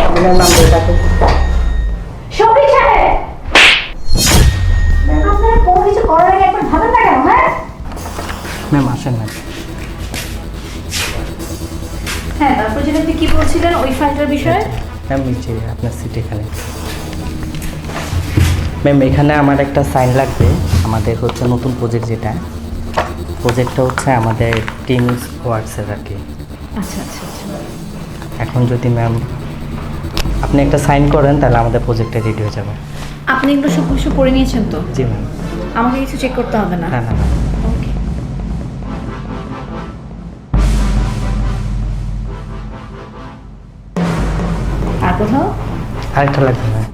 আপনার নাম ধরে ডাকে। শফিক সাহেব, আপনারা কোনো কিছু করার আগে একবার ভাবেন না কেন? হ্যাঁ ম্যাম আসেন না। হ্যাঁ, তারপর যেটা আপনি কি বলছিলেন ওই ফাইলটার বিষয়ে? ম্যাম নিচে আপনার সিট এখানে। ম্যাম এখানে আমার একটা সাইন লাগবে। আমাদের হচ্ছে নতুন প্রজেক্ট, যেটা প্রজেক্টটা হচ্ছে আমাদের টিমস ওয়ার্কসের আর কি। আচ্ছা আচ্ছা আচ্ছা। এখন যদি ম্যাম আপনি একটা সাইন করেন তাহলে আমাদের প্রজেক্টটা রেডি হয়ে যাবে। আপনি এগুলো সব কিছু করে নিয়েছেন তো? জি ম্যাম। আমাকে কিছু চেক করতে হবে না? না না না। ওকে। আর কোথাও? আরেকটা লাগবে ম্যাম।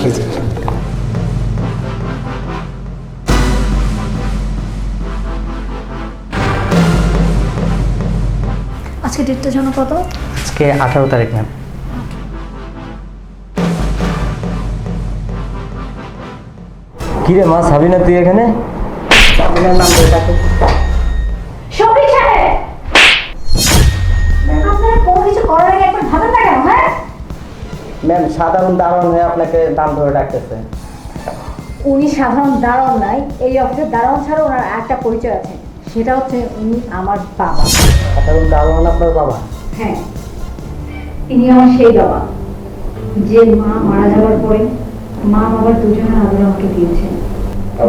জি জি। আজকে ডেটটা যেন কত? আজকে 18 তারিখ ম্যাম। কিরে মা সাবিনা, তুই এখানে? সাবিনার নাম ধরে ডাকে। শফিক সাহেব, আপনারা কোনো কিছু করার আগে একবার ভাবেন না কেন? হ্যাঁ ম্যাম সাধারণ দারোয়ান হয়ে আপনাকে নাম ধরে ডাকতেছে। উনি সাধারণ দারোয়ান নাই, এই অফিসের দারোয়ান ছাড়া ওনার একটা পরিচয় আছে, সেটা হচ্ছে উনি আমার বাবা। সাধারণ দারোয়ান আপনার বাবা? হ্যাঁ, ইনি আমার সেই বাবা যে মা মারা যাওয়ার পরে মা বাবার দুজনের আদর আমাকে দিয়েছেন।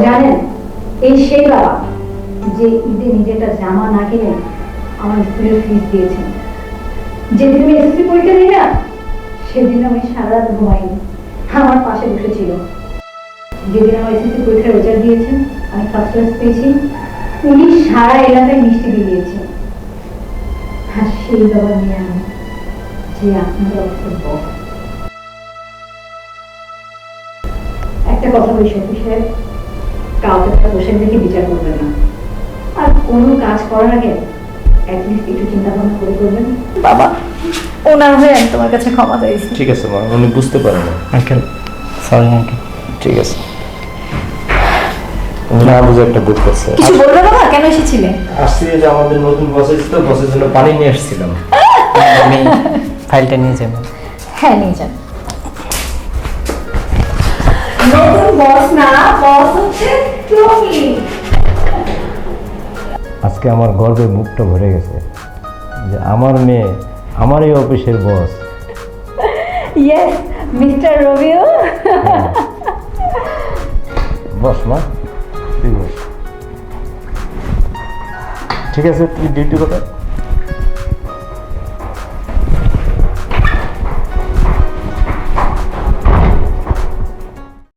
জানেন, এই সেই বাবা যে ঈদে নিজেটা জামা না কিনে আমার স্কুলের ফিস দিয়েছেন। যেদিন আমি এসএসসি পরীক্ষা দিই না, সেদিন আমি সারা রাত ঘুমাইনি, আমার পাশে বসেছিল। যেদিন আমার এসএসসি পরীক্ষার রেজাল্ট দিয়েছেন, আমি ফার্স্ট ক্লাস পেয়েছি, উনি সারা এলাকায় মিষ্টি দিয়ে দিয়েছেন। আর সেই বাবা নিয়ে আমি যে আপনাদের অফিসের বস। একটা কথা বলি শফিক সাহেব, কাউকে একটা বসে দেখে বিচার করবেন না, আর কোনো কাজ করার আগে অ্যাটলিস্ট একটু চিন্তা ভাবনা করে করবেন। বাবা, ওনার হয়ে আমি তোমার কাছে ক্ষমা চাইছি। ঠিক আছে মা, উনি বুঝতে পারে না। Uncle sorry uncle. ঠিক আছে, না বুঝে একটা বুক করছে। কিছু বলবে বাবা? কেন এসেছিলে? আসছি যে আমাদের নতুন বস এসেছিল, বসের জন্য পানি নিয়ে এসেছিলাম। আমি ফাইলটা নিয়ে যাবো। হ্যাঁ, নিয়ে যান। নতুন বস না, বস হচ্ছে তুমি। আজকে আমার গর্বে মুখটা ভরে গেছে যে আমার মেয়ে আমার এই অফিসের বস। Yes mister রবিও। বস মা, তুই বস। ঠিক আছে, তুই ডিউটি কোথায়?